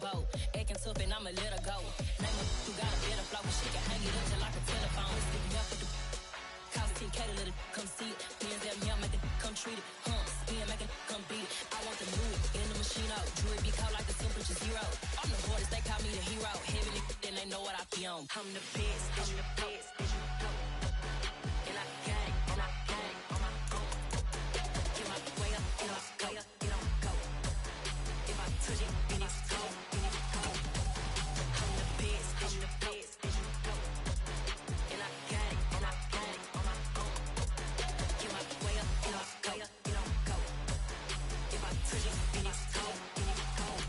boat. Acting tough and I'ma let her go. Name her, you got a better flow, but she can hang it up till like a telephone. It's looking up with the cause 10K to let it come see it. Hands down here, make it come treat it. Spin, make it come beat it. I want the new in the machine out. Jewelry be cold like the temperature zero. I'm the hardest, they call me the hero. Heaven, then they know what I be on. I'm the best, I'm the best, and you know. And I got it, and I got it on my own. Get my way up, get my way up, it don't go. If I touch it, then it's cold, then it's cold. I'm the best, I'm the best, and you know. And I got it, and I got it on my own. Get my way up, get my way up, it don't go. If I touch it, then it's cold, then it's cold.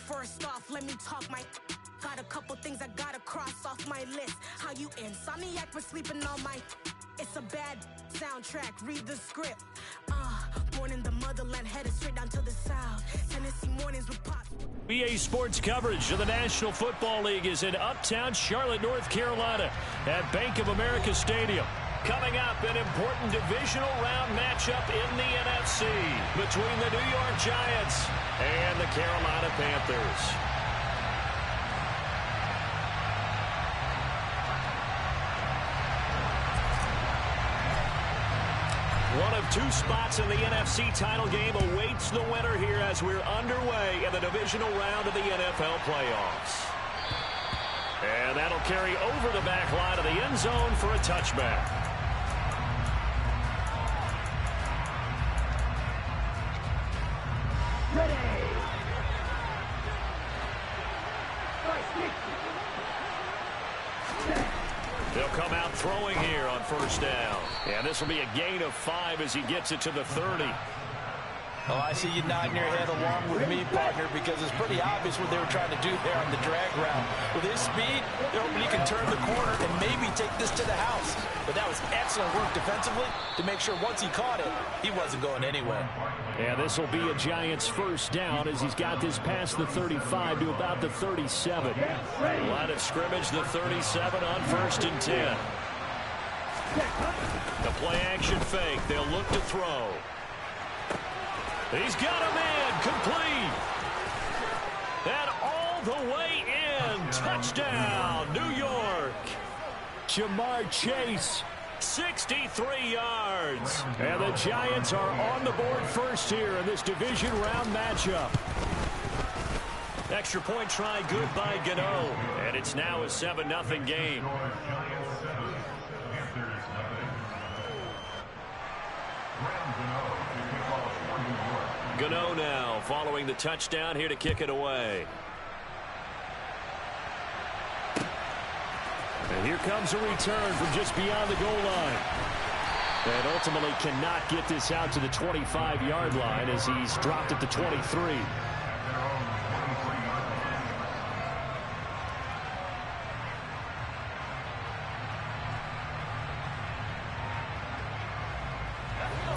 First off, let me talk my. Got a couple things I gotta cross off my list. How you insomniac for sleeping on my. It's a bad soundtrack, read the script. Born in the motherland, headed straight down to the south. Tennessee mornings with pop. BA Sports coverage of the National Football League is in uptown Charlotte, North Carolina at Bank of America Stadium. Coming up, an important divisional round matchup in the NFC between the New York Giants and the Carolina Panthers. One of two spots in the NFC title game awaits the winner here as we're underway in the divisional round of the NFL playoffs. And that'll carry over the back line of the end zone for a touchback. They'll come out throwing here on first down. And this will be a gain of 5 as he gets it to the 30. Oh, I see you nodding your head along with me, partner, because it's pretty obvious what they were trying to do there on the drag route. With his speed, he can turn the corner and maybe take this to the house. But that was excellent work defensively to make sure once he caught it, he wasn't going anywhere. And this will be a Giants first down as he's got this past the 35 to about the 37. Line of scrimmage, the 37 on 1st and 10. The play action fake. They'll look to throw. He's got a man complete. And all the way in. Touchdown, New York. Jamar Chase, 63 yards. And the Giants are on the board first here in this division round matchup. Extra point try good by Gano. And it's now a 7-0 game. Gano now following the touchdown here to kick it away. And here comes a return from just beyond the goal line. And ultimately cannot get this out to the 25-yard line as he's dropped at the 23.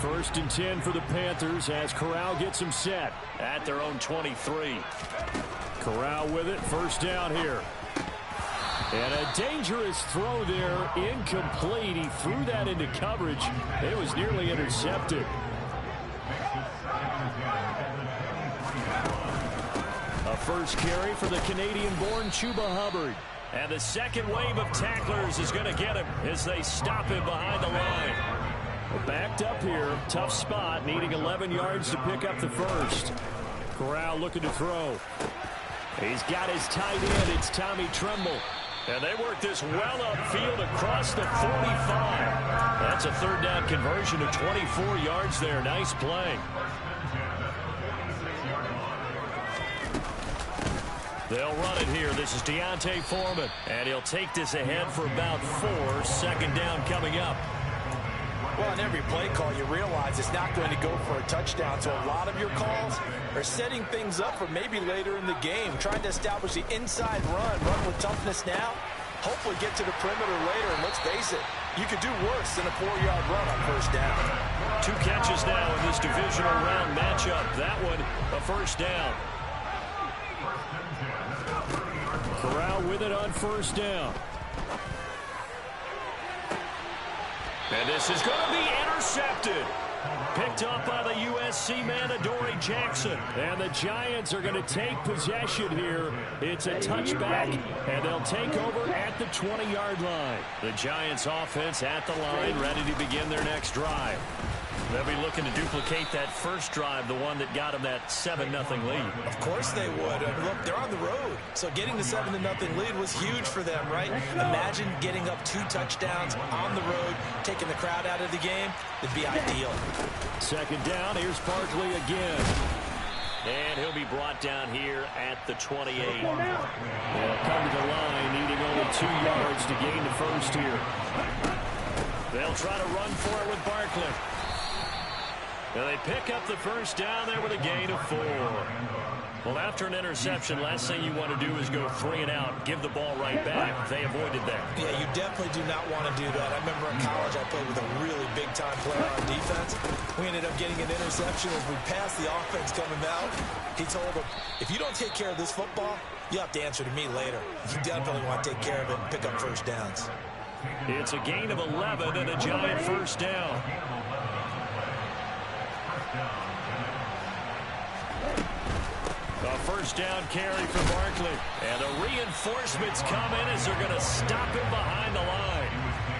First and 10 for the Panthers as Corral gets him set at their own 23. Corral with it, first down here. And a dangerous throw there, incomplete. He threw that into coverage. It was nearly intercepted. A first carry for the Canadian-born Chuba Hubbard. And the second wave of tacklers is going to get him as they stop him behind the line. Well, backed up here, tough spot, needing 11 yards to pick up the first. Corral looking to throw. He's got his tight end, it's Tommy Tremble. And they work this well upfield across the 45. That's a third down conversion of 24 yards there. Nice play. They'll run it here. This is Deontay Foreman. And he'll take this ahead for about 4. Second down coming up. Well, in every play call, you realize it's not going to go for a touchdown. So a lot of your calls are setting things up for maybe later in the game, trying to establish the inside run with toughness now, hopefully get to the perimeter later. And let's face it, you could do worse than a 4-yard run on first down. 2 catches now in this divisional round matchup. That one, a first down. Corral with it on first down. And this is going to be intercepted. Picked up by the USC man, Adoree Jackson. And the Giants are going to take possession here. It's a touchback, and they'll take over at the 20-yard line. The Giants offense at the line, ready to begin their next drive. They'll be looking to duplicate that first drive, the one that got them that 7-0 lead. Of course they would. Look, they're on the road. So getting the 7-0 lead was huge for them, right? Imagine getting up 2 touchdowns on the road, taking the crowd out of the game. It'd be ideal. Second down, here's Barkley again. And he'll be brought down here at the 28. They'll come to the line, needing only 2 yards to gain the first here. They'll try to run for it with Barkley. And they pick up the first down there with a gain of 4. Well, after an interception, last thing you want to do is go 3 and out, give the ball right back. They avoided that. Yeah, you definitely do not want to do that. I remember in college I played with a really big-time player on defense. We ended up getting an interception as we passed the offense coming out. He told him, if you don't take care of this football, you have to answer to me later. You definitely want to take care of it and pick up first downs. It's a gain of 11 and a Giant first down. A first down carry for Barkley. And the reinforcements come in as they're going to stop him behind the line.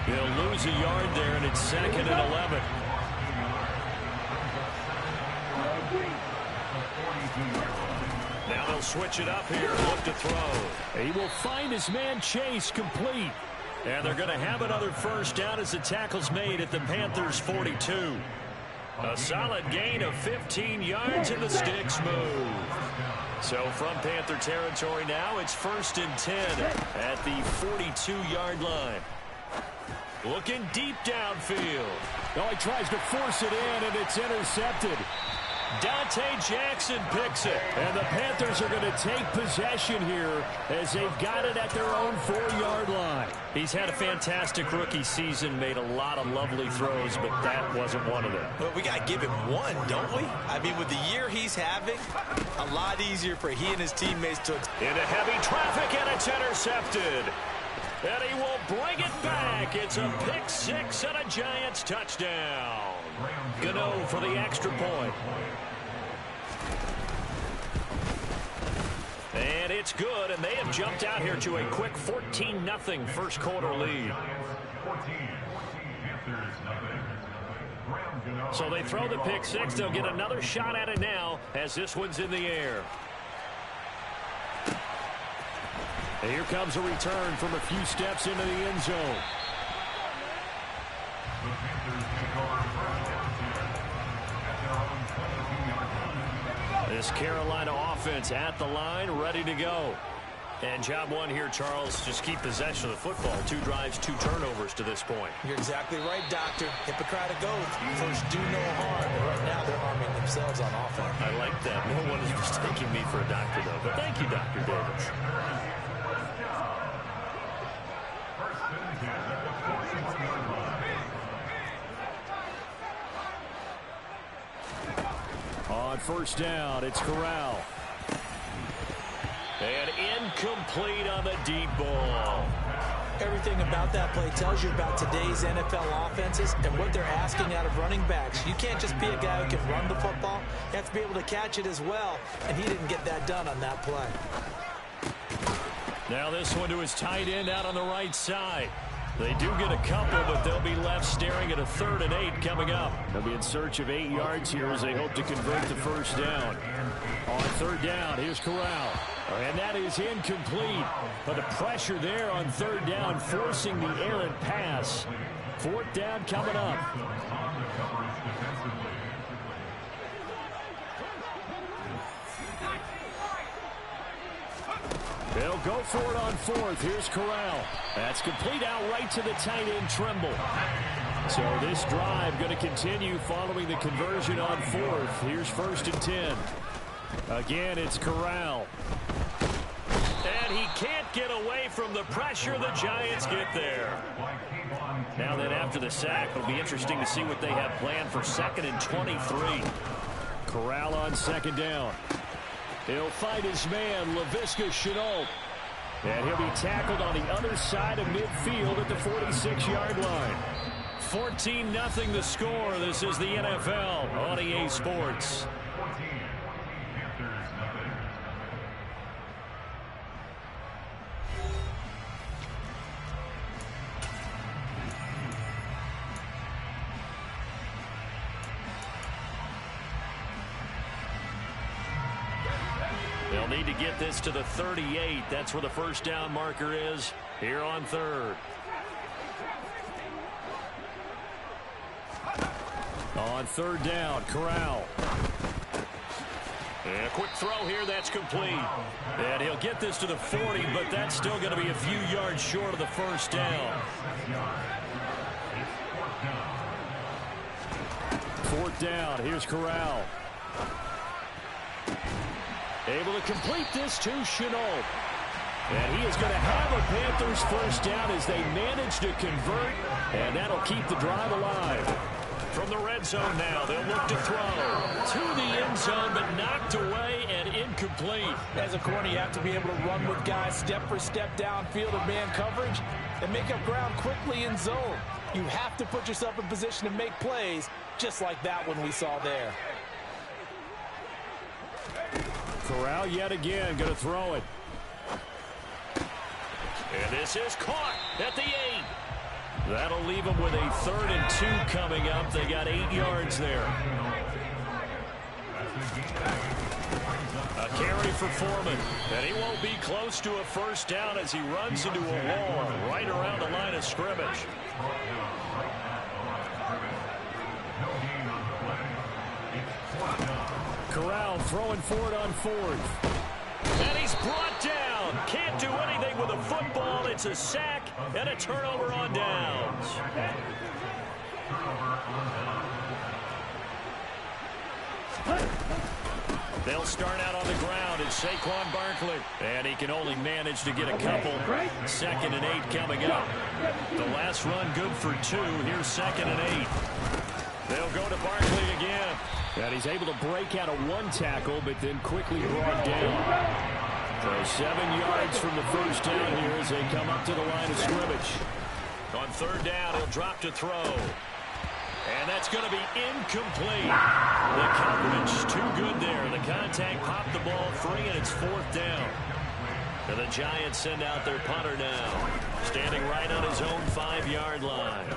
He'll lose a yard there, and it's 2nd and 11. Now they'll switch it up here. Look to throw. He will find his man Chase complete. And they're going to have another first down as the tackle's made at the Panthers' 42. A solid gain of 15 yards, and the sticks move. So from Panther territory now, it's 1st and 10 at the 42-yard line. Looking deep downfield. Oh, he tries to force it in, and it's intercepted. Dante Jackson picks it, and the Panthers are going to take possession here as they've got it at their own 4-yard line. He's had a fantastic rookie season, made a lot of lovely throws, but that wasn't one of them. Well, we got to give him one, don't we? I mean, with the year he's having, a lot easier for he and his teammates to... Into heavy traffic, and it's intercepted. And he will bring it back. It's a pick 6 and a Giants touchdown. Gano for the extra point. And it's good, and they have jumped out here to a quick 14-0 first quarter lead. So they throw the pick 6. They'll get another shot at it now as this one's in the air. And here comes a return from a few steps into the end zone. This Carolina offense at the line, ready to go. And job one here, Charles, just keep possession of the football. 2 drives, 2 turnovers to this point. You're exactly right, Doctor. Hippocratic oath. First, do no harm. And right now, they're harming themselves on offense. I like that. No one is mistaking me for a doctor, though. But thank you, Dr. Davis. On first down, it's Corral. And incomplete on the deep ball. Everything about that play tells you about today's NFL offenses and what they're asking out of running backs. You can't just be a guy who can run the football. You have to be able to catch it as well, and he didn't get that done on that play. Now this one to his tight end out on the right side. They do get a couple, but they'll be left staring at a 3rd and 8 coming up. They'll be in search of 8 yards here as they hope to convert the first down. On 3rd down, here's Corral. And that is incomplete. But the pressure there on 3rd down, forcing the errant pass. 4th down coming up. They'll go for it on 4th. Here's Corral. That's complete out right to the tight end, Trimble. So this drive going to continue following the conversion on 4th. Here's 1st and 10. Again, it's Corral. And he can't get away from the pressure. The Giants get there. Now then, after the sack, it'll be interesting to see what they have planned for 2nd and 23. Corral on 2nd down. He'll find his man, Laviska Shenault. And he'll be tackled on the other side of midfield at the 46-yard line. 14-0 the score. This is the NFL on EA Sports. They'll need to get this to the 38. That's where the first down marker is here on third. On third down, Corral. And a quick throw here, that's complete. And he'll get this to the 40, but that's still going to be a few yards short of the first down. Fourth down, here's Corral. Able to complete this to Chenault. And he is going to have a Panthers first down as they manage to convert, and that'll keep the drive alive. From the red zone now, they'll look to throw to the end zone, but knocked away and incomplete. As a corner, you have to be able to run with guys step for step downfield in man coverage and make up ground quickly in zone. You have to put yourself in position to make plays, just like that one we saw there. Corral yet again going to throw it. And this is caught at the 8. That'll leave them with a 3rd and 2 coming up. They got 8 yards there. A carry for Foreman. And he won't be close to a first down as he runs into a wall right around the line of scrimmage. Corral throwing for it on 4th. And he's brought down. Can't do anything with a football. It's a sack and a turnover on downs. They'll start out on the ground. It's Saquon Barkley. And he can only manage to get a couple. 2nd and 8 coming up. The last run good for 2. Here's 2nd and 8. They'll go to Barkley again. And he's able to break out of 1 tackle, but then quickly brought down. So 7 yards from the first down here as they come up to the line of scrimmage. On 3rd down, he'll drop to throw. And that's going to be incomplete. The coverage too good there. The contact popped the ball free, and it's 4th down. And the Giants send out their punter now, standing right on his own 5-yard line.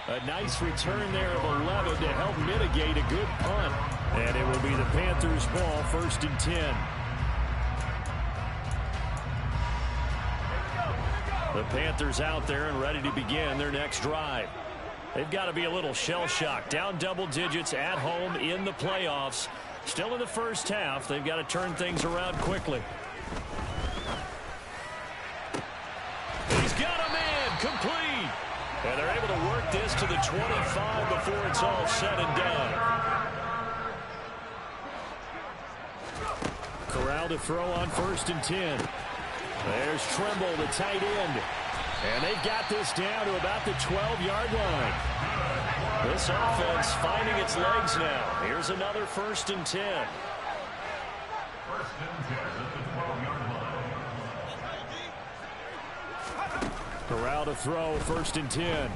A nice return there of 11 to help mitigate a good punt. And it will be the Panthers' ball, 1st and 10. The Panthers out there and ready to begin their next drive. They've got to be a little shell-shocked. Down double digits at home in the playoffs. Still in the first half. They've got to turn things around quickly. He's got a man complete. And they're able to work this to the 25 before it's all said and done. Corral to throw on 1st and 10. There's Tremble, the tight end. And they've got this down to about the 12-yard line. This offense finding its legs now. Here's another 1st and 10. 1st and 10 at the 12-yard line. Corral to throw, 1st and 10.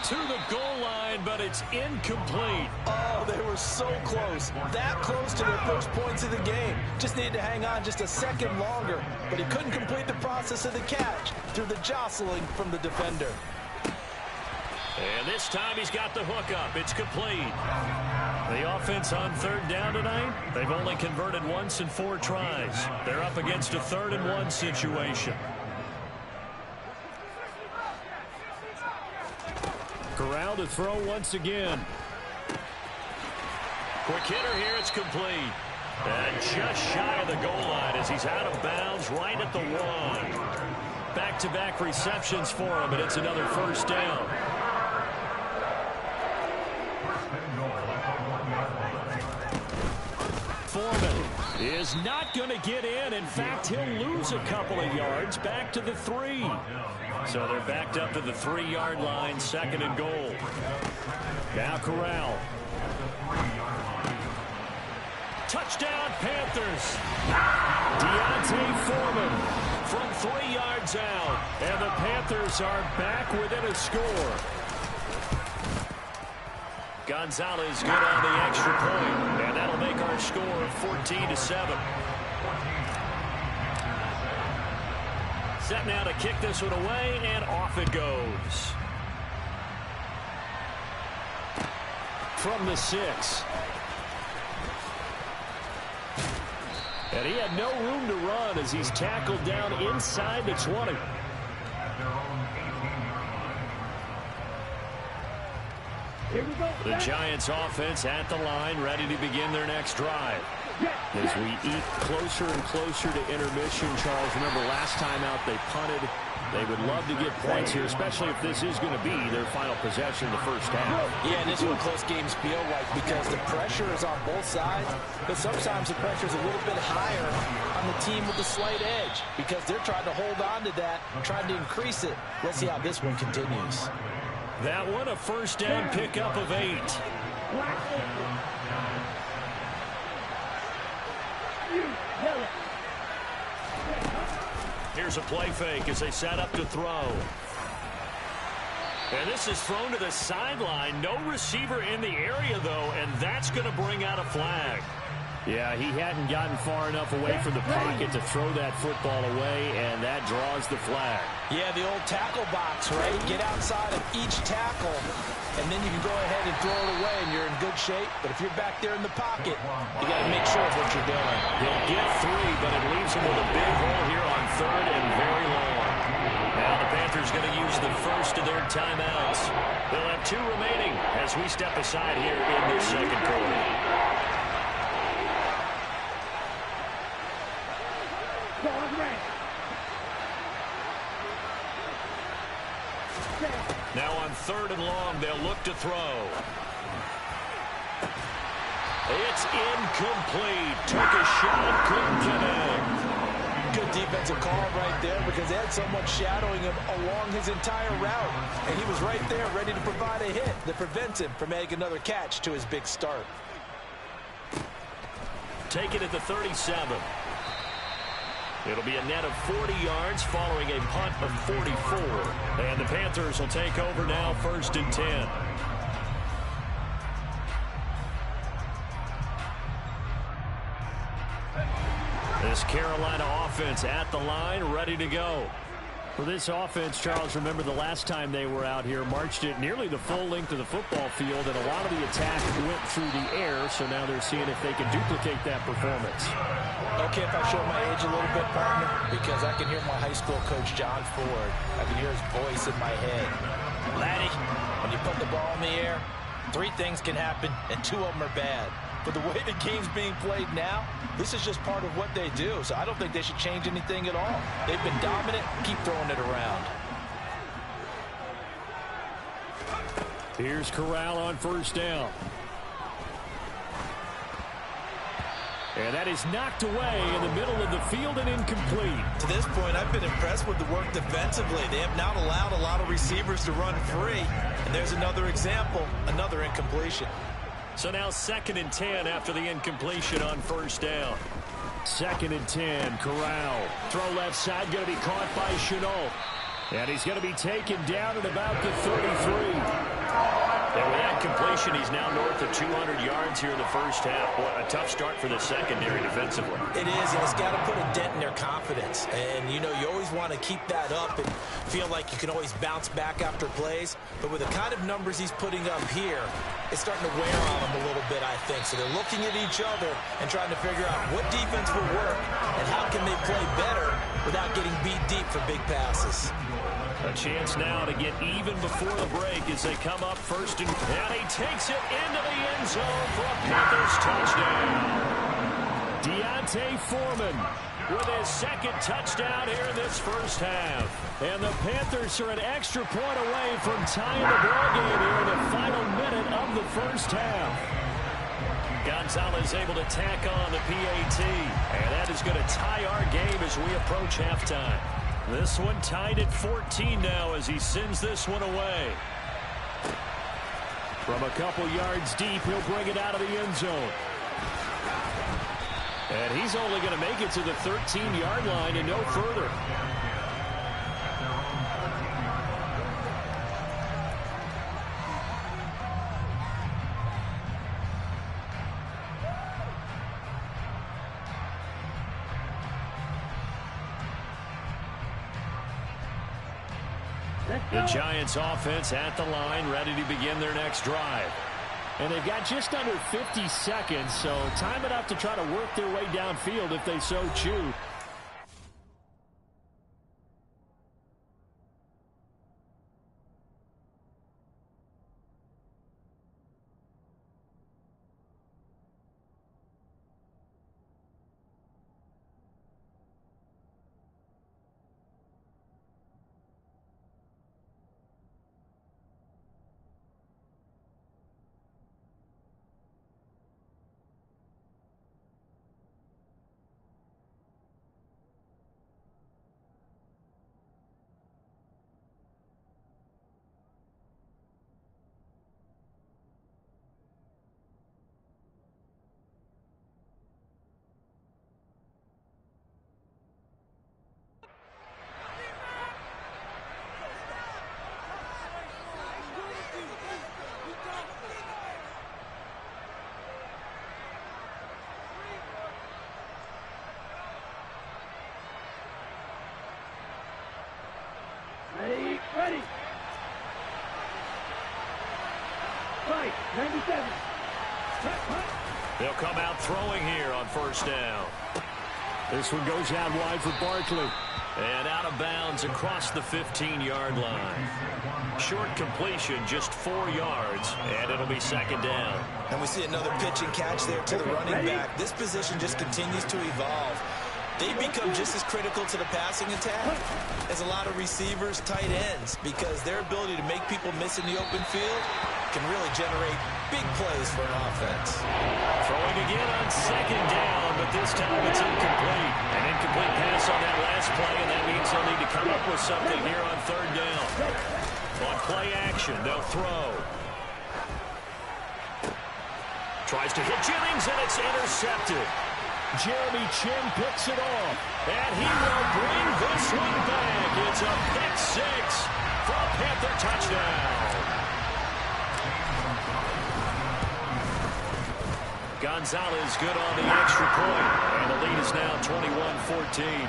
To the goal line, but it's incomplete. Oh, they were so close. That close to their first points of the game. Just needed to hang on just a second longer. But he couldn't complete the process of the catch through the jostling from the defender. And this time he's got the hook up. It's complete. The offense on 3rd down tonight, they've only converted once in 4 tries. They're up against a 3rd and 1 situation. Corral to throw once again. Quick hitter here, it's complete. And just shy of the goal line as he's out of bounds right at the 1. Back-to-back receptions for him, and it's another 1st down. Foreman is not going to get in. In fact, he'll lose a couple of yards back to the 3. So they're backed up to the 3-yard line, 2nd and goal. Now Corral. Touchdown, Panthers. Deontay Foreman from 3 yards out. And the Panthers are back within a score. Gonzalez good on the extra point. And that'll make our score 14-7. Set now to kick this one away, and off it goes. From the 6. And he had no room to run as he's tackled down inside the 20. The Giants offense at the line, ready to begin their next drive. As we eat closer and closer to intermission, Charles, remember last time out they punted. They would love to get points here, especially if this is going to be their final possession in the first half. Yeah, and this is what close games feel like because the pressure is on both sides, but sometimes the pressure is a little bit higher on the team with the slight edge because they're trying to hold on to that, trying to increase it. Let's see how this one continues. That one a first down pickup of 8. Here's a play fake as they set up to throw. And this is thrown to the sideline. No receiver in the area, though, and that's going to bring out a flag. Yeah, he hadn't gotten far enough away from the pocket to throw that football away, and that draws the flag. Yeah, the old tackle box, right? Get outside of each tackle, and then you can go ahead and throw it away, and you're in good shape. But if you're back there in the pocket, you got to make sure of what you're doing. He'll get 3, but it leaves him with a big hole here on 3rd and very long. Now the Panthers going to use the first of their timeouts. They'll have 2 remaining as we step aside here in this second quarter. Now on 3rd and long, they'll look to throw. It's incomplete. Took a shot, couldn't connect. Good defensive call right there because they had someone shadowing him along his entire route. And he was right there ready to provide a hit that prevents him from making another catch to his big start. Take it at the 37. It'll be a net of 40 yards following a punt of 44. And the Panthers will take over now, 1st and 10. This Carolina offense at the line, ready to go. For this offense, Charles, remember the last time they were out here, marched it nearly the full length of the football field, and a lot of the attack went through the air, so now they're seeing if they can duplicate that performance. Okay, if I show my age a little bit, partner, because I can hear my high school coach, John Ford. I can hear his voice in my head. Laddie, when you put the ball in the air, 3 things can happen, and 2 of them are bad. But the way the game's being played now, this is just part of what they do. So I don't think they should change anything at all. They've been dominant. Keep throwing it around. Here's Corral on 1st down. And that is knocked away in the middle of the field and incomplete. To this point, I've been impressed with the work defensively. They have not allowed a lot of receivers to run free. And there's another example, another incompletion. So now 2nd and 10 after the incompletion on 1st down. 2nd and 10, Corral. Throw left side, going to be caught by Chenault. And he's going to be taken down at about the 33. And with that completion, he's now north of 200 yards here in the first half. What a tough start for the secondary defensively. It is, and it's got to put a dent in their confidence. And, you know, you always want to keep that up and feel like you can always bounce back after plays. But with the kind of numbers he's putting up here, it's starting to wear on them a little bit, I think. So they're looking at each other and trying to figure out what defense will work and how can they play better without getting beat deep for big passes. A chance now to get even before the break as they come up 1st and he takes it into the end zone for a Panthers touchdown. Deontay Foreman with his 2nd touchdown here in this first half. And the Panthers are an extra point away from tying the ball game here in the final minute of the first half. Gonzalez able to tack on the PAT. And that is going to tie our game as we approach halftime. This one tied at 14 now as he sends this one away. From a couple yards deep, he'll bring it out of the end zone. And he's only going to make it to the 13-yard line and no further. The Giants offense at the line, ready to begin their next drive. And they've got just under 50 seconds, so time enough to try to work their way downfield if they so choose. Ready. Fight, 97. They'll come out throwing here on first down. This one goes out wide for Barkley. And out of bounds across the 15-yard line. Short completion, just 4 yards, and it'll be second down. And we see another pitch and catch there to the running back. This position just continues to evolve. They become just as critical to the passing attack as a lot of receivers, tight ends, because their ability to make people miss in the open field can really generate big plays for an offense. Throwing again on second down, but this time it's incomplete. An incomplete pass on that last play, and that means they'll need to come up with something here on third down. On play action, they'll throw. Tries to hit Jennings, and it's intercepted. Jeremy Chin picks it off, and he will bring this one back. It's a pick six for a Panther touchdown. Gonzalez good on the extra point, and the lead is now 21-14.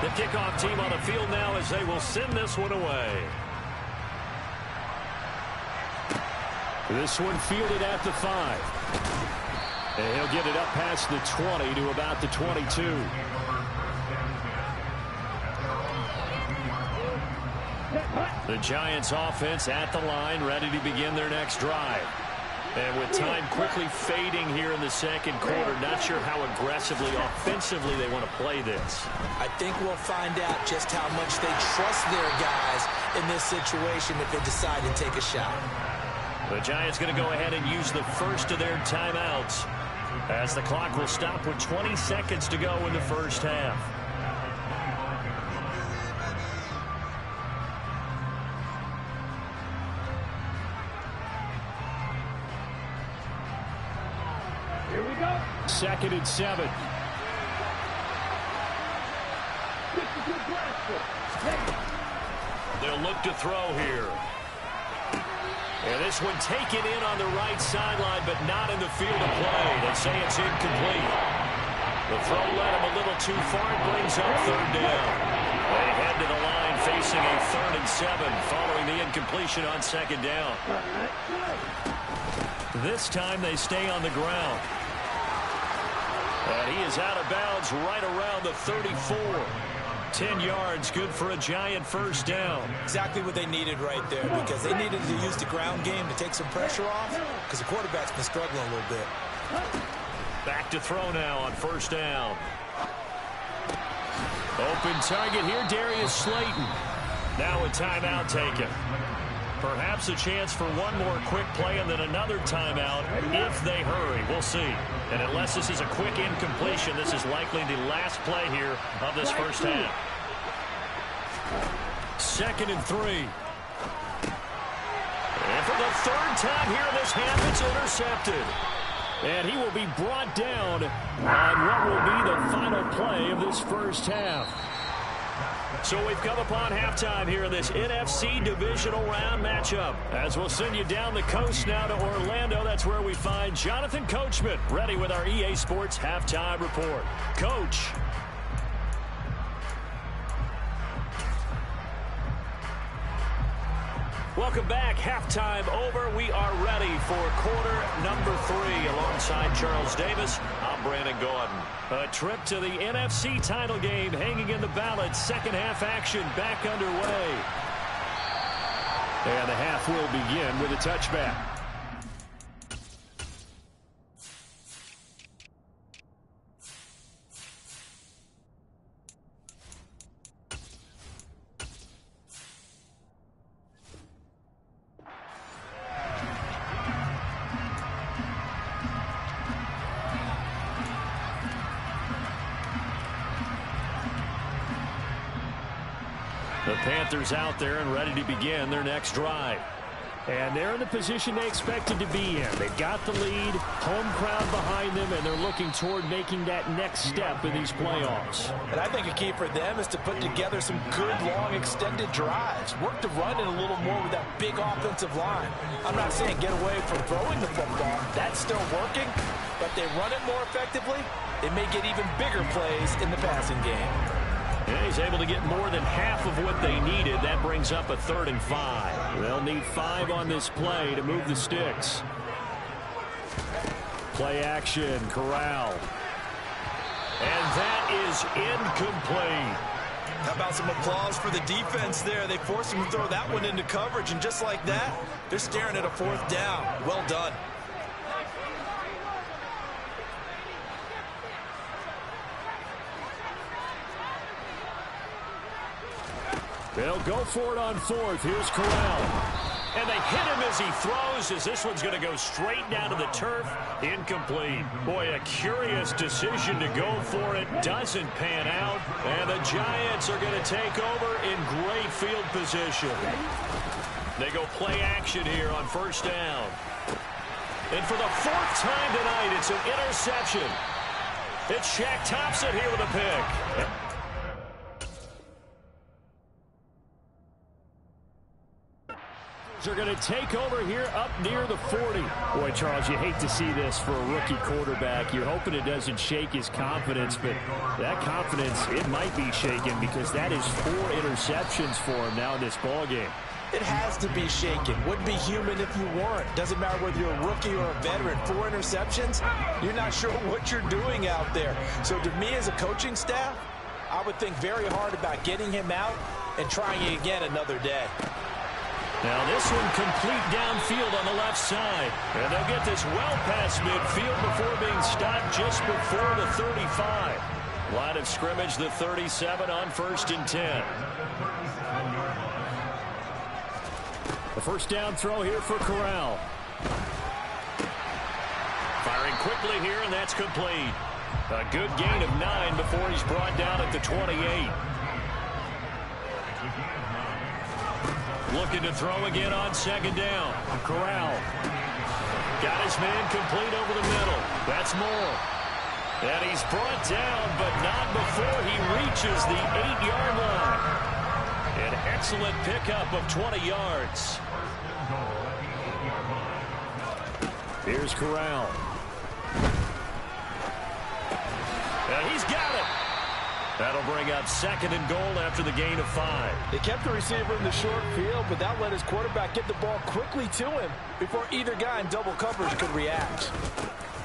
The kickoff team on the field now as they will send this one away. This one fielded at the 5. And he'll get it up past the 20 to about the 22. The Giants offense at the line, ready to begin their next drive. And with time quickly fading here in the second quarter, not sure how aggressively, offensively they want to play this. I think we'll find out just how much they trust their guys in this situation if they decide to take a shot. The Giants going to go ahead and use the first of their timeouts as the clock will stop with 20 seconds to go in the first half. Here we go. 2nd and 7. They'll look to throw here. And this one taken in on the right sideline, but not in the field of play. They say it's incomplete. The throw led him a little too far. It brings up third down. They head to the line facing a 3rd and 7 following the incompletion on second down. This time they stay on the ground. And he is out of bounds right around the 34. 10 yards, good for a Giant first down. Exactly what they needed right there, because they needed to use the ground game to take some pressure off, because the quarterback's been struggling a little bit. Back to throw now on first down. Open target here, Darius Slayton. Now a timeout taken. Perhaps a chance for one more quick play and then another timeout if they hurry. We'll see. And unless this is a quick incompletion, this is likely the last play here of this first half. 2nd and 3. third time here in this half, it's intercepted. And he will be brought down on what will be the final play of this first half. So we've come upon halftime here in this NFC divisional round matchup. As we'll send you down the coast now to Orlando, that's where we find Jonathan Coachman ready with our EA Sports halftime report. Coach. Welcome back. Halftime over. We are ready for quarter number 3. Alongside Charles Davis, I'm Brandon Gordon. A trip to the NFC title game hanging in the balance. Second half action back underway. And the half will begin with a touchback. The Panthers out there and ready to begin their next drive. And they're in the position they expected to be in. They've got the lead, home crowd behind them, and they're looking toward making that next step in these playoffs. And I think a key for them is to put together some good, long, extended drives. Work to run it a little more with that big offensive line. I'm not saying get away from throwing the football. That's still working. But they run it more effectively, they may get even bigger plays in the passing game. And he's able to get more than half of what they needed. That brings up a 3rd and 5. They'll need 5 on this play to move the sticks. Play action, Corral. And that is incomplete. How about some applause for the defense there? They forced him to throw that one into coverage, and just like that, they're staring at a 4th down. Well done. They'll go for it on 4th. Here's Corral. And they hit him as he throws, as this one's going to go straight down to the turf. Incomplete. Boy, a curious decision to go for it. Doesn't pan out. And the Giants are going to take over in great field position. They go play action here on 1st down. And for the 4th time tonight, it's an interception. It's Shaq Thompson here with a pick. Are going to take over here up near the 40. Boy, Charles, you hate to see this for a rookie quarterback. You're hoping it doesn't shake his confidence, but that confidence, it might be shaken because that is 4 interceptions for him now in this ballgame. It has to be shaken. Wouldn't be human if you weren't. Doesn't matter whether you're a rookie or a veteran. 4 interceptions, you're not sure what you're doing out there. So to me as a coaching staff, I would think very hard about getting him out and trying it again another day. Now this one complete downfield on the left side. And they'll get this well past midfield before being stopped just before the 35. Line of scrimmage, the 37 on 1st and 10. The 1st down throw here for Corral. Firing quickly here, and that's complete. A good gain of 9 before he's brought down at the 28. Looking to throw again on 2nd down. Corral. Got his man complete over the middle. That's Moore. And he's brought down, but not before he reaches the 8-yard line. An excellent pickup of 20 yards. Here's Corral. And he's got it. That'll bring up 2nd and goal after the gain of 5. They kept the receiver in the short field, but that let his quarterback get the ball quickly to him before either guy in double coverage could react.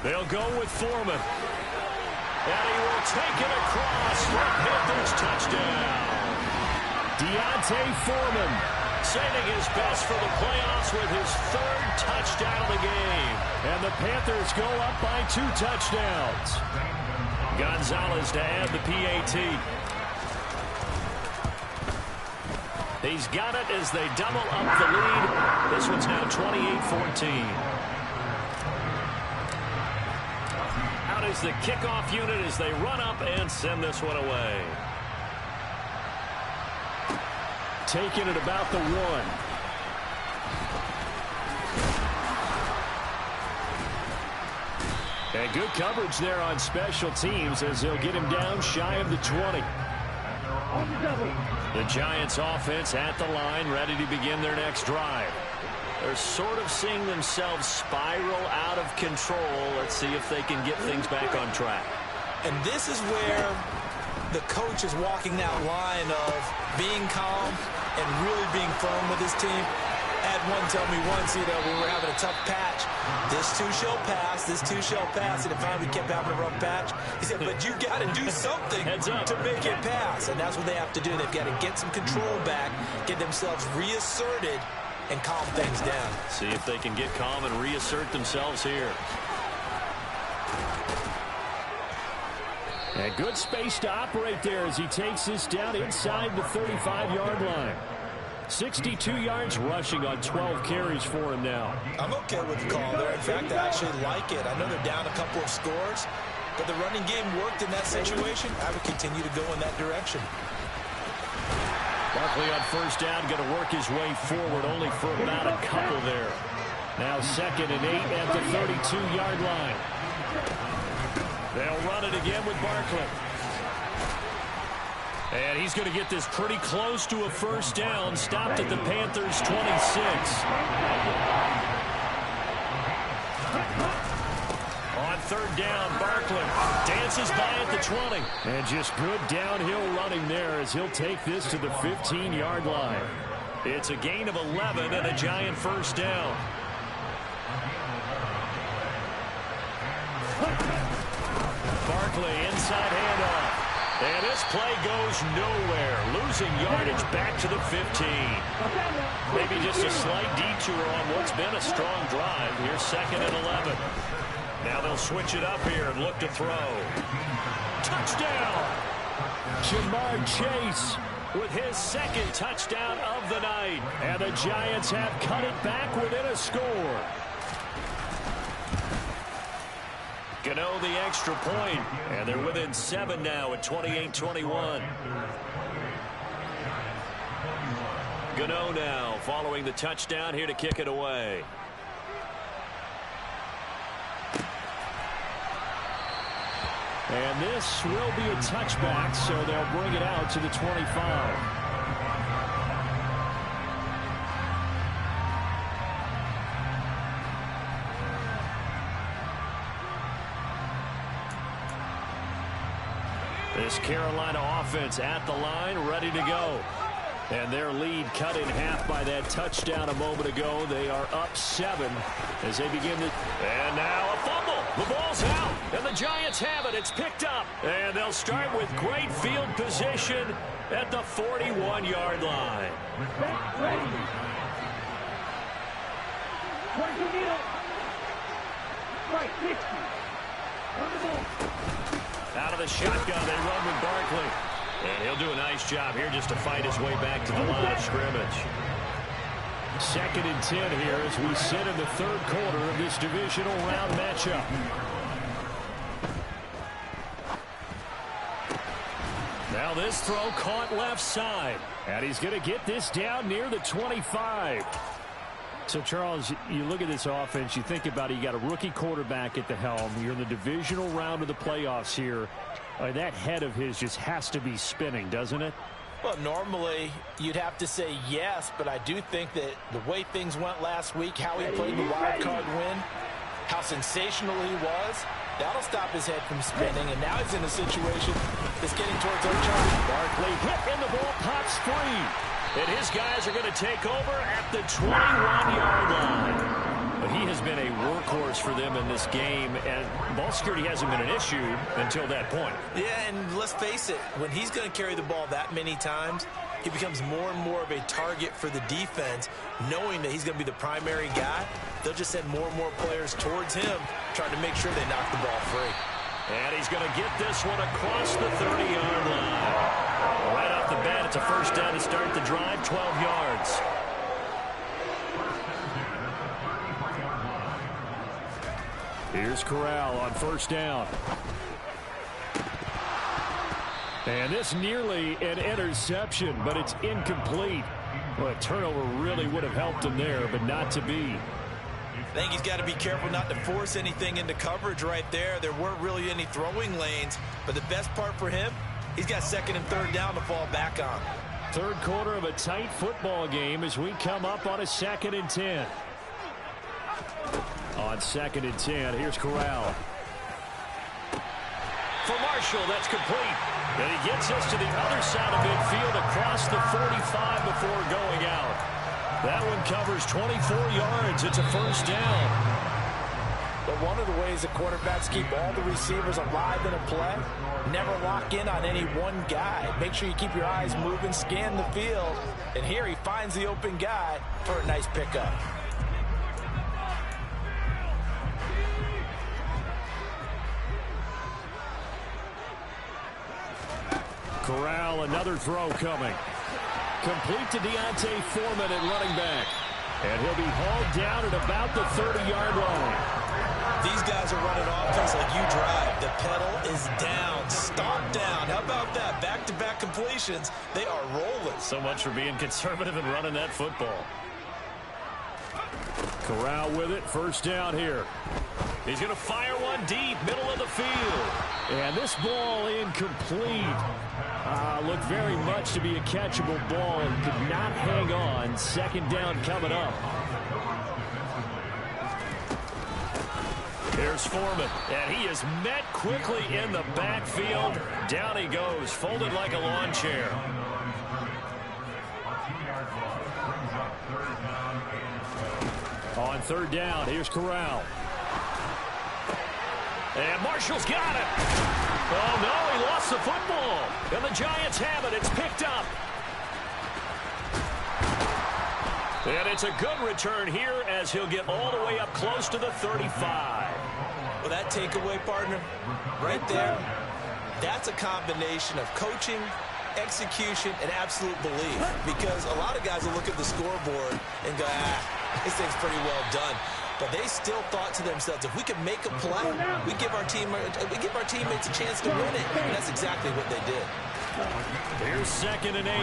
They'll go with Foreman. And he will take it across for a Panthers touchdown. Deontay Foreman saving his best for the playoffs with his 3rd touchdown of the game. And the Panthers go up by 2 touchdowns. Gonzalez to add the PAT. He's got it as they double up the lead. This one's now 28-14. Out is the kickoff unit as they run up and send this one away. Taking it about the 1. And good coverage there on special teams as they'll get him down shy of the 20. The Giants offense at the line, ready to begin their next drive. They're sort of seeing themselves spiral out of control. Let's see if they can get things back on track. And this is where the coach is walking that line of being calm and really being firm with his team. I had one tell me once, when we were having a tough patch, this too shall pass, this too shall pass, and it finally kept having a rough patch. He said, but you got to do something to make it pass, and that's what they have to do. They've got to get some control back, get themselves reasserted, and calm things down. See if they can get calm and reassert themselves here. And good space to operate there as he takes this down inside the 35-yard line. 62 yards rushing on 12 carries for him now. I'm okay with the call there. In fact, I actually like it. I know they're down a couple of scores, but the running game worked in that situation. I would continue to go in that direction. Barkley on first down, going to work his way forward only for about a couple there. Now 2nd and 8 at the 32-yard line. They'll run it again with Barkley. And he's going to get this pretty close to a first down. Stopped at the Panthers' 26. On 3rd down, Barkley dances by at the 20. And just good downhill running there as he'll take this to the 15-yard line. It's a gain of 11 and a Giant first down. Barkley inside handoff. And this play goes nowhere. Losing yardage back to the 15. Maybe just a slight detour on what's been a strong drive. Here's 2nd and 11. Now they'll switch it up here and look to throw. Touchdown! Jamar Chase with his 2nd touchdown of the night. And the Giants have cut it back within a score. Gano the extra point, and they're within 7 now at 28-21. Gano now following the touchdown here to kick it away. And this will be a touchback, so they'll bring it out to the 25. This Carolina offense at the line, ready to go. And their lead cut in half by that touchdown a moment ago. They are up 7 as they begin to... And now a fumble. The ball's out. And the Giants have it. It's picked up. And they'll start with great field position at the 41-yard line. Ready. 22 needle. Right, 60. On the ball. Out of the shotgun, they run with Barkley. And he'll do a nice job here just to fight his way back to the line of scrimmage. 2nd and 10 here as we sit in the 3rd quarter of this divisional round matchup. Now this throw caught left side. And he's going to get this down near the 25. So, Charles, you look at this offense, you think about it, you got a rookie quarterback at the helm. You're in the divisional round of the playoffs here. That head of his just has to be spinning, doesn't it? Well, normally you'd have to say yes, but I do think that the way things went last week, how he played the wild card win, how sensational he was, that'll stop his head from spinning, and now he's in a situation that's getting towards uncharted. Barkley hit, and the ball pops free. And his guys are going to take over at the 21-yard line. But he has been a workhorse for them in this game, and ball security hasn't been an issue until that point. Yeah, and let's face it, when he's going to carry the ball that many times, he becomes more and more of a target for the defense, knowing that he's going to be the primary guy. They'll just send more and more players towards him, trying to make sure they knock the ball free. And he's going to get this one across the 30-yard line. Right off the bat, it's a first down to start the drive, 12 yards. Here's Corral on first down. And this nearly an interception, but it's incomplete. Well, a turnover really would have helped him there, but not to be. I think he's got to be careful not to force anything into coverage right there. There weren't really any throwing lanes, but the best part for him, he's got second and third down to fall back on. Third quarter of a tight football game as we come up on a 2nd and 10. On 2nd and 10, here's Corral. For Marshall, that's complete. And he gets us to the other side of midfield across the 45 before going out. That one covers 24 yards. It's a first down. But one of the ways the quarterbacks keep all the receivers alive in a play, never lock in on any one guy. Make sure you keep your eyes moving, scan the field. And here he finds the open guy for a nice pickup. Corral, another throw coming. Complete to Deontay Foreman at running back. And he'll be hauled down at about the 30-yard line. These guys are running offense like you drive. The pedal is down, stop down. How about that? Back-to-back completions. They are rolling. So much for being conservative and running that football. Corral with it. First down here. He's going to fire one deep, middle of the field. And this ball incomplete. Looked very much to be a catchable ball and could not hang on. Second down coming up. Here's Foreman, and he is met quickly in the backfield. Down he goes, folded like a lawn chair. On third down, here's Corral. And Marshall's got it. Oh, no, he lost the football. And the Giants have it. It's picked up. And it's a good return here as he'll get all the way up close to the 35. Well, that takeaway, partner, right there, that's a combination of coaching, execution, and absolute belief. Because a lot of guys will look at the scoreboard and go, this thing's pretty well done. But they still thought to themselves, if we can make a play, we give our teammates a chance to win it. And that's exactly what they did. Here's 2nd and 8.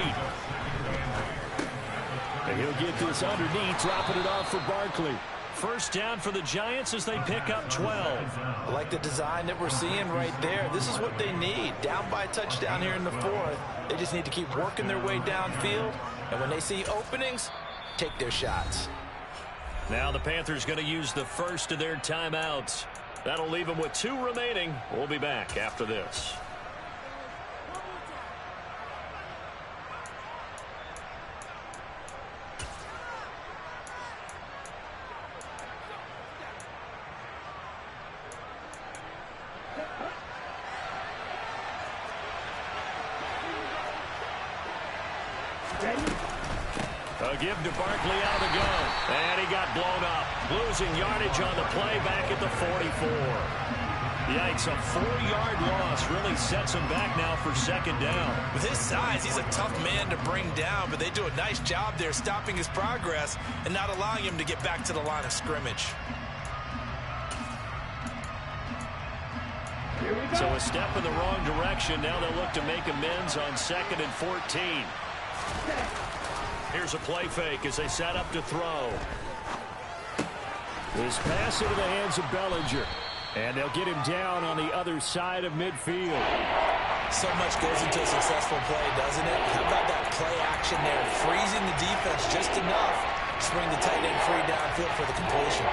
And he'll get this underneath, dropping it off for Barkley. First down for the Giants as they pick up 12. I like the design that we're seeing right there. This is what they need. Down by a touchdown here in the 4th. They just need to keep working their way downfield. And when they see openings, take their shots. Now the Panthers going to use the first of their timeouts. That'll leave them with 2 remaining. We'll be back after this. A give to Barkley out of the gun. And he got blown up. Losing yardage on the play back at the 44. Yikes, a 4-yard loss really sets him back now for 2nd down. With his size, he's a tough man to bring down, but they do a nice job there stopping his progress and not allowing him to get back to the line of scrimmage. So a step in the wrong direction. Now they'll look to make amends on 2nd and 14. Here's a play fake as they set up to throw. This pass into the hands of Bellinger. And they'll get him down on the other side of midfield. So much goes into a successful play, doesn't it? How about that play action there? Freezing the defense just enough to swing the tight end free downfield for the completion.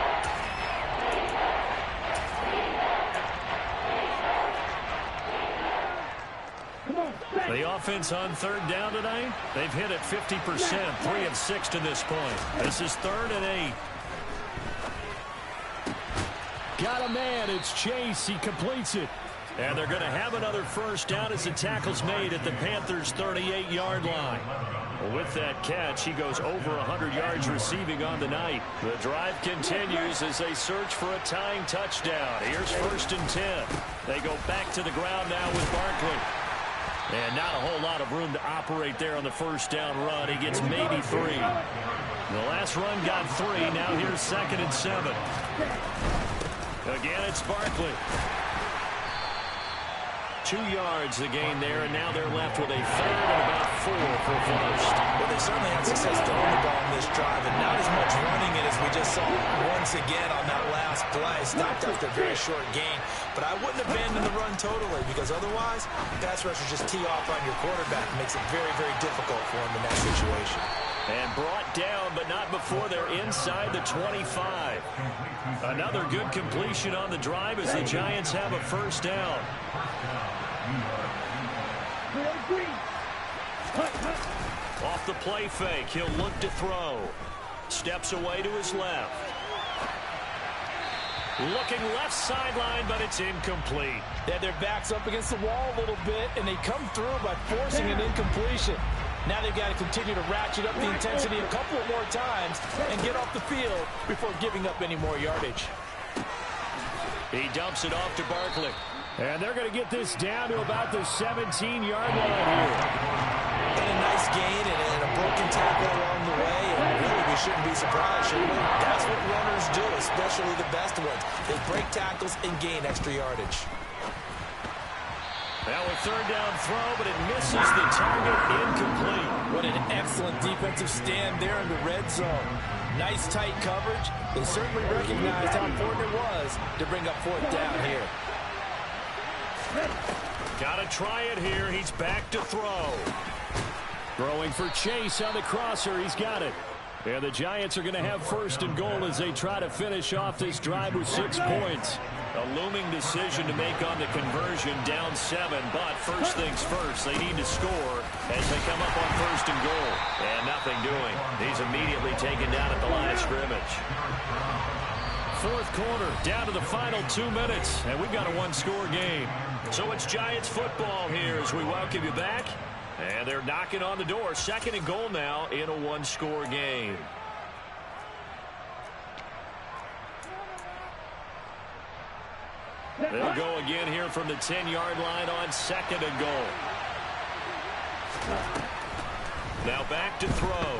The offense on 3rd down tonight, they've hit it 50%, 3 of 6 to this point. This is 3rd and 8. Got a man, it's Chase, he completes it. And they're going to have another first down as the tackle's made at the Panthers' 38-yard line. Well, with that catch, he goes over 100 yards receiving on the night. The drive continues as they search for a tying touchdown. Here's 1st and 10. They go back to the ground now with Barkley. And not a whole lot of room to operate there on the first down run. He gets maybe 3. The last run got 3. Now here's 2nd and 7. Again, it's Barkley. 2 yards the gain there, and now they're left with a 3rd and about 4 for first. Well, they certainly had success throwing the ball in this drive, and not as much running it as we just saw one once again on that last play. Stopped after a very short gain. But I wouldn't abandon the run totally, because otherwise, pass rushers just tee off on your quarterback. It makes it very, very difficult for him in that situation. And brought down, but not before they're inside the 25. Another good completion on the drive as the Giants have a first down. Off the play fake, he'll look to throw. Steps away to his left. Looking left sideline, but it's incomplete. They had their backs up against the wall a little bit, and they come through by forcing an incompletion. Now they've got to continue to ratchet up the intensity a couple more times and get off the field before giving up any more yardage. He dumps it off to Barkley. And they're going to get this down to about the 17-yard line here. And a nice gain and a broken tackle along the way. And really, we shouldn't be surprised, should we? That's what runners do, especially the best ones. They break tackles and gain extra yardage. Now a third down throw, but it misses the target, incomplete. What an excellent defensive stand there in the red zone. Nice tight coverage. They certainly recognized how important it was to bring up fourth down here. Got to try it here. He's back to throw. Throwing for Chase on the crosser. He's got it. And the Giants are going to have first and goal as they try to finish off this drive with 6 points. A looming decision to make on the conversion, down 7. But first things first, they need to score as they come up on first and goal. And nothing doing. He's immediately taken down at the line of scrimmage. Fourth quarter, down to the final 2 minutes, and we've got a one-score game. So it's Giants football here as we welcome you back. And they're knocking on the door. Second and goal now in a one-score game. They'll go again here from the 10-yard line on second and goal. Now back to throw.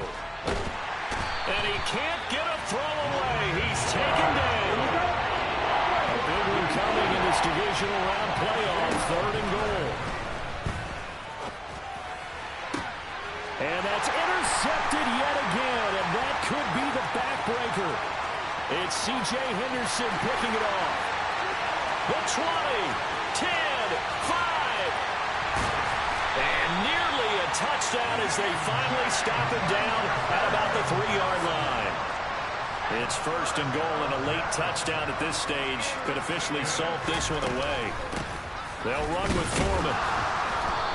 And he can't get a throw away. He's taken down. A big one coming in this divisional round playoff. Third and goal. And that's intercepted yet again. And that could be the backbreaker. It's C.J. Henderson picking it off. The 20, 10, 5. And nearly a touchdown as they finally stop him down at about the 3-yard line. It's first and goal, and a late touchdown at this stage could officially salt this one away. They'll run with Foreman.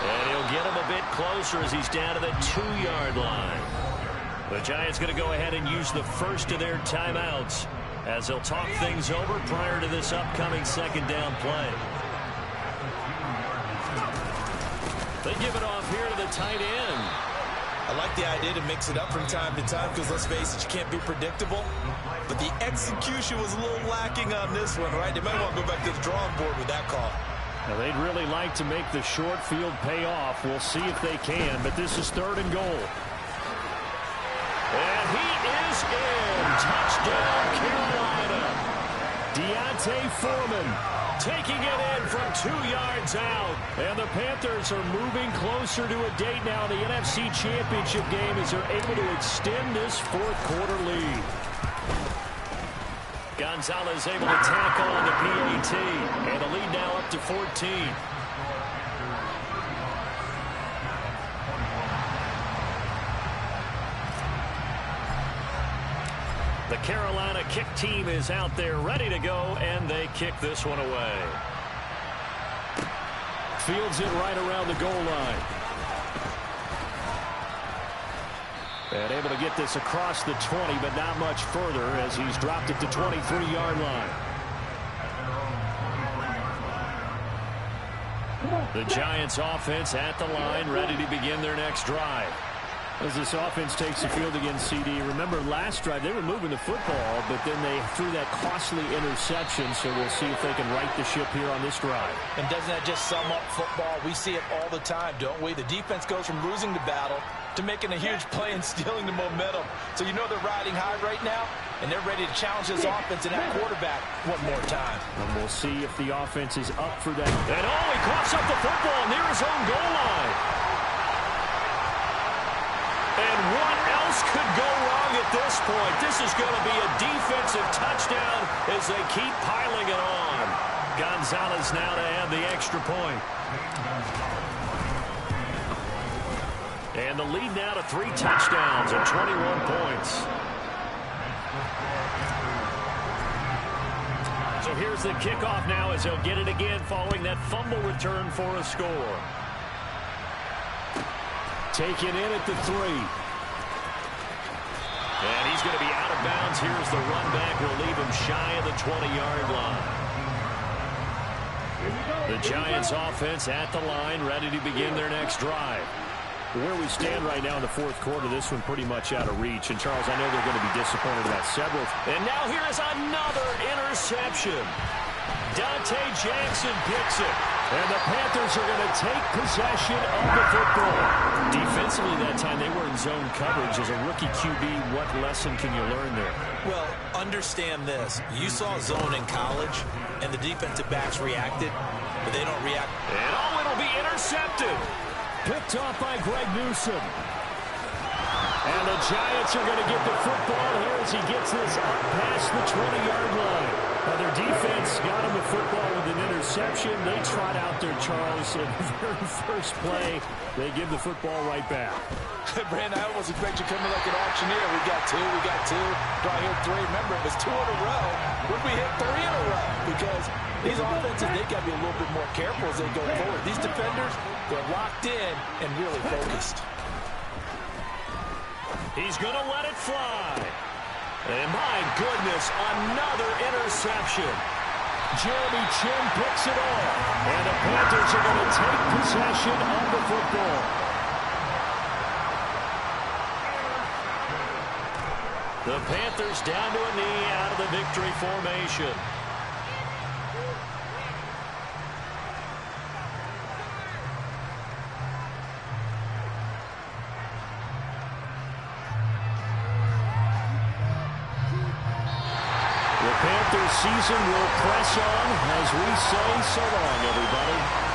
And he'll get him a bit closer as he's down to the 2-yard line. The Giants going to go ahead and use the first of their timeouts as they'll talk things over prior to this upcoming second down play. They give it off here to the tight end. I like the idea to mix it up from time to time because, let's face it, you can't be predictable. But the execution was a little lacking on this one, right? They might want to go back to the drawing board with that call. Now, they'd really like to make the short field pay off. We'll see if they can, but this is third and goal. And he is in. Touchdown, Carolina. Deontay Foreman taking it in from 2 yards out. And the Panthers are moving closer to a date now in the NFC Championship game as they're able to extend this fourth quarter lead. Gonzalez able to tackle on the PAT. And the lead now up to 14. The Carolina kick team is out there ready to go, and they kick this one away. Fields it right around the goal line. And able to get this across the 20, but not much further as he's dropped it to 23-yard line. The Giants offense at the line, ready to begin their next drive. As this offense takes the field against CD, remember last drive they were moving the football, but then they threw that costly interception, so we'll see if they can right the ship here on this drive. And doesn't that just sum up football? We see it all the time, don't we? The defense goes from losing the battle to making a huge play and stealing the momentum. So you know they're riding high right now, and they're ready to challenge this offense and that quarterback one more time. And we'll see if the offense is up for that. And he coughs up the football near his own goal line. And what else could go wrong at this point? This is going to be a defensive touchdown. as they keep piling it on. Gonzalez now to add the extra point. And the lead now to 3 touchdowns and 21 points. So here's the kickoff now as he'll get it again following that fumble return for a score. Taken in at the 3. And he's going to be out of bounds. Here's the run back. Will leave him shy of the 20-yard line. The Giants offense at the line, ready to begin their next drive. Where we stand right now in the fourth quarter, this one pretty much out of reach. And, Charles, I know they're going to be disappointed about several. And now here is another interception. Dante Jackson picks it. And the Panthers are going to take possession of the football. Defensively that time, they were in zone coverage. As a rookie QB, what lesson can you learn there? Well, understand this. You saw zone in college, and the defensive backs reacted, but they don't react. And it'll be intercepted. Picked off by Greg Newsome. And the Giants are going to get the football here as he gets this up past the 20-yard line. Now their defense got him the football with an interception. They trot out there, Charles, in the very first play. They give the football right back. Brandon, I almost expect you coming like an auctioneer. We got two. Do I hear 3? Remember, it was 2 in a row. Would we hit 3 in a row? Because these offenses, they got to be a little bit more careful as they go forward. These defenders, they're locked in and really focused. He's going to let it fly. And my goodness, another interception. Jeremy Chin picks it off. And the Panthers are going to take possession of the football. The Panthers down to a knee out of the victory formation. The Panthers season will press on as we say so long, everybody.